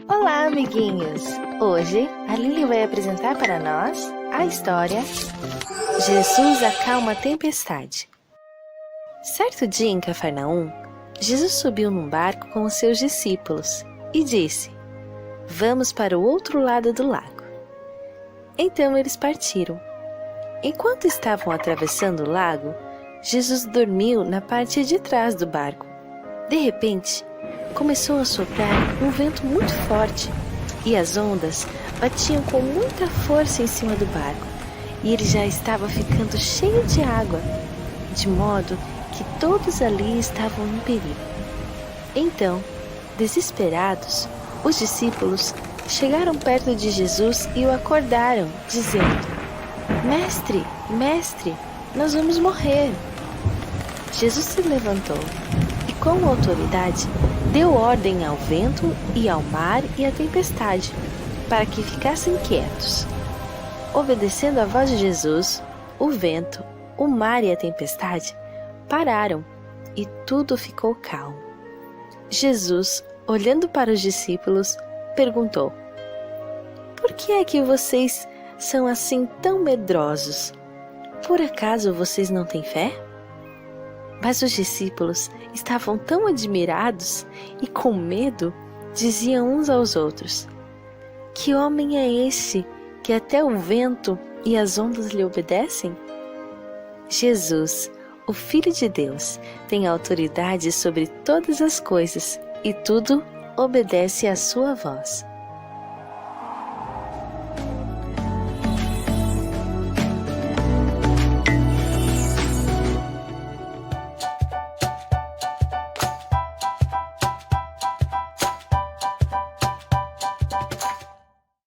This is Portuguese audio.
Olá, amiguinhos! Hoje a Lili vai apresentar para nós a história Jesus acalma a tempestade. Certo dia em Cafarnaum, Jesus subiu num barco com os seus discípulos e disse: "Vamos para o outro lado do lago." Então eles partiram. Enquanto estavam atravessando o lago, Jesus dormiu na parte de trás do barco. De repente, começou a soprar um vento muito forte e as ondas batiam com muita força em cima do barco, e ele já estava ficando cheio de água, de modo que todos ali estavam em perigo. Então, desesperados, os discípulos chegaram perto de Jesus e o acordaram, dizendo: "Mestre, mestre, nós vamos morrer." Jesus se levantou e, com autoridade, deu ordem ao vento e ao mar e à tempestade, para que ficassem quietos. Obedecendo à voz de Jesus, o vento, o mar e a tempestade pararam e tudo ficou calmo. Jesus, olhando para os discípulos, perguntou: "Por que é que vocês são assim tão medrosos? Por acaso vocês não têm fé?" Mas os discípulos estavam tão admirados e com medo, diziam uns aos outros: "Que homem é esse que até o vento e as ondas lhe obedecem?" Jesus, o Filho de Deus, tem autoridade sobre todas as coisas e tudo obedece à sua voz.